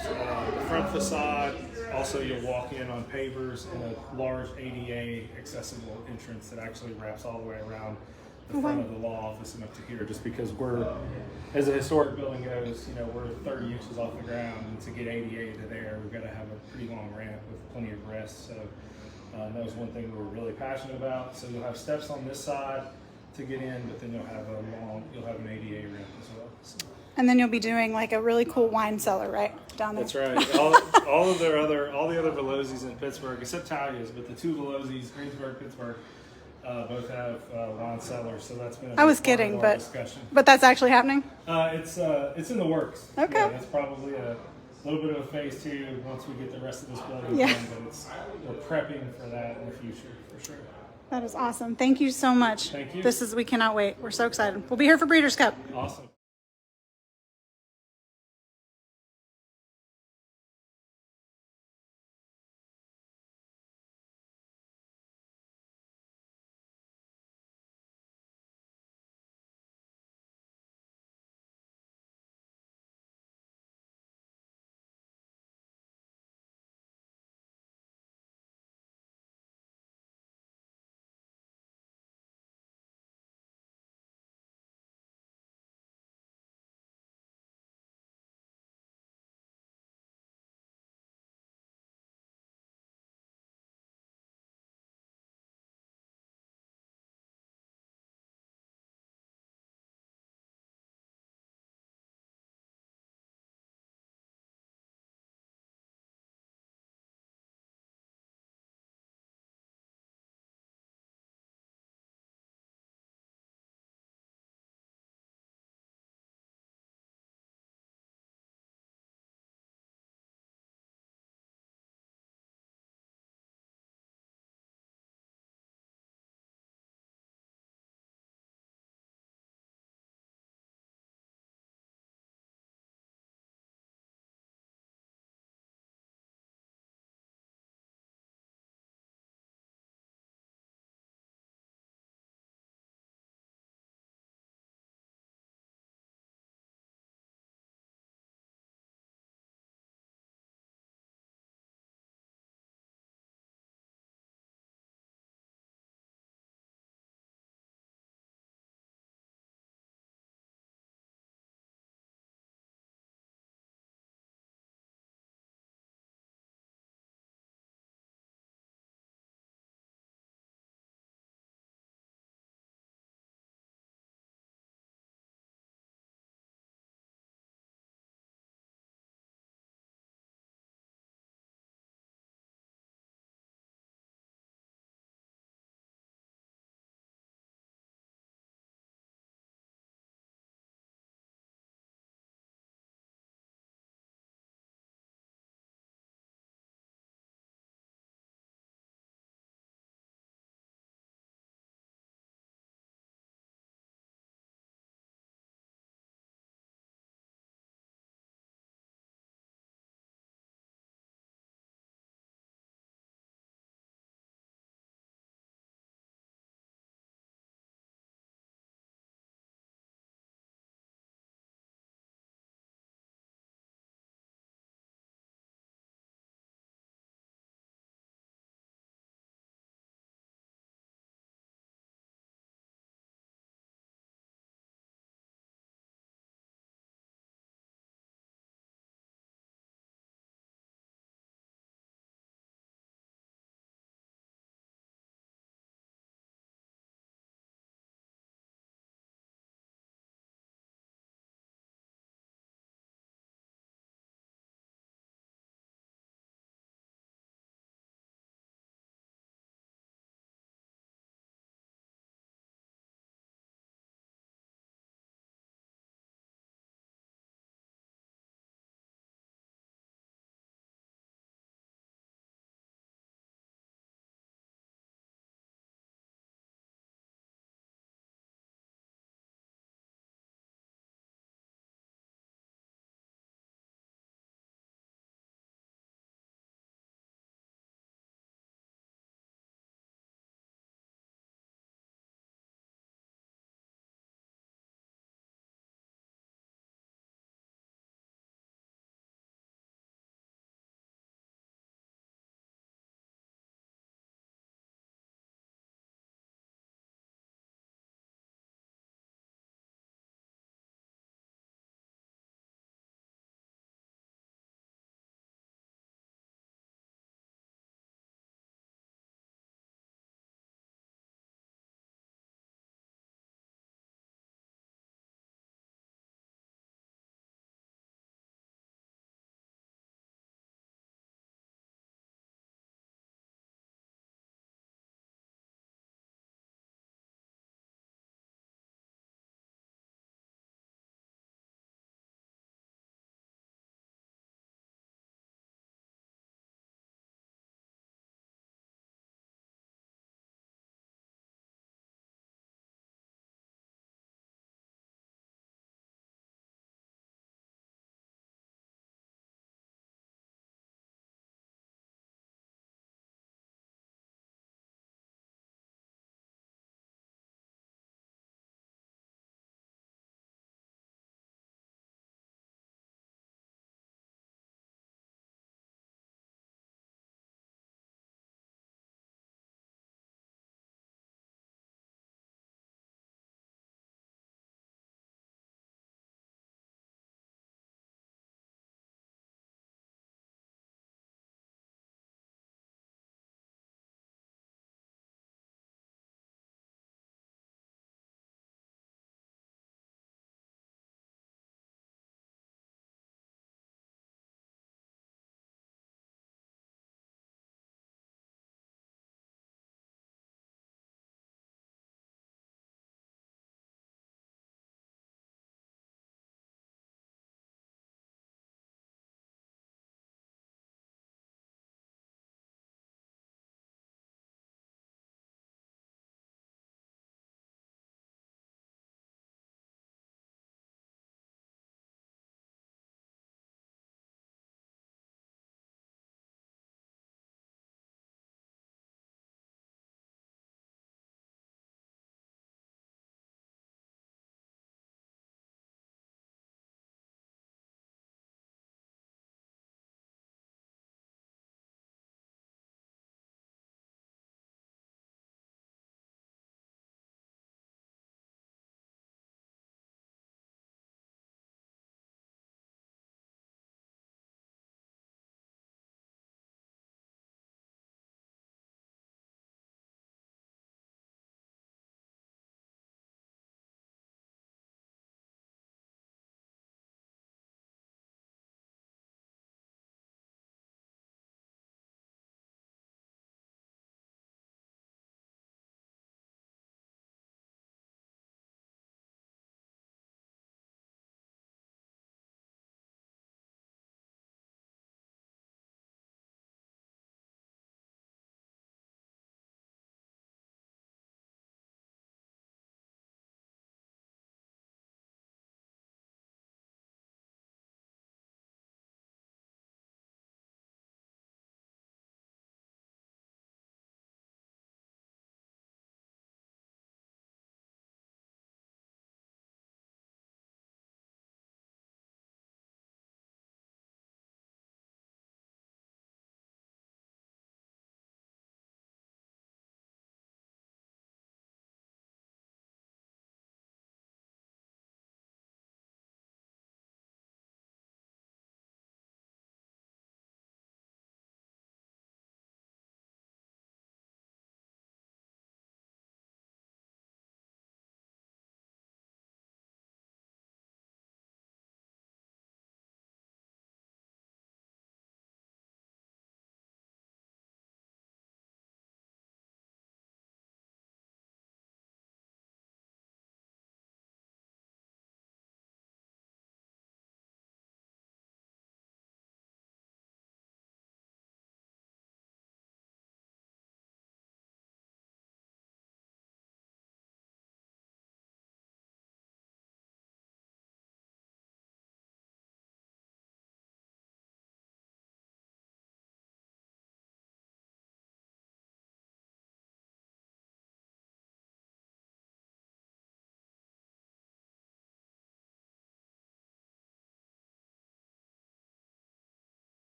[SPEAKER 11] the front facade, also you'll walk in on pavers and a large ADA accessible entrance that actually wraps all the way around the front of the law office and up to here, just because we're, as a historic building goes, you know, we're 30 inches off the ground, and to get ADA to there, we've got to have a pretty long ramp with plenty of rest. So that was one thing we were really passionate about. So you'll have steps on this side to get in, but then you'll have an ADA ramp as well. So.
[SPEAKER 1] And then you'll be doing like a really cool wine cellar, right? Down there.
[SPEAKER 11] That's right. all the other Vallozzis in Pittsburgh, except Talia's, but the 2 Vallozzis, Greensburg, Pittsburgh, both have wine cellars. So that's been a
[SPEAKER 1] I was
[SPEAKER 11] big part
[SPEAKER 1] kidding,
[SPEAKER 11] of our
[SPEAKER 1] but
[SPEAKER 11] discussion.
[SPEAKER 1] that's actually happening.
[SPEAKER 11] It's in the works.
[SPEAKER 1] Okay.
[SPEAKER 11] Yeah, that's probably a little bit of a phase 2 once we get the rest of this building done. But we're prepping for that in the future for sure.
[SPEAKER 1] That is awesome. Thank you so much.
[SPEAKER 11] Thank you.
[SPEAKER 1] We cannot wait. We're so excited. We'll be here for Breeders' Cup.
[SPEAKER 11] Awesome.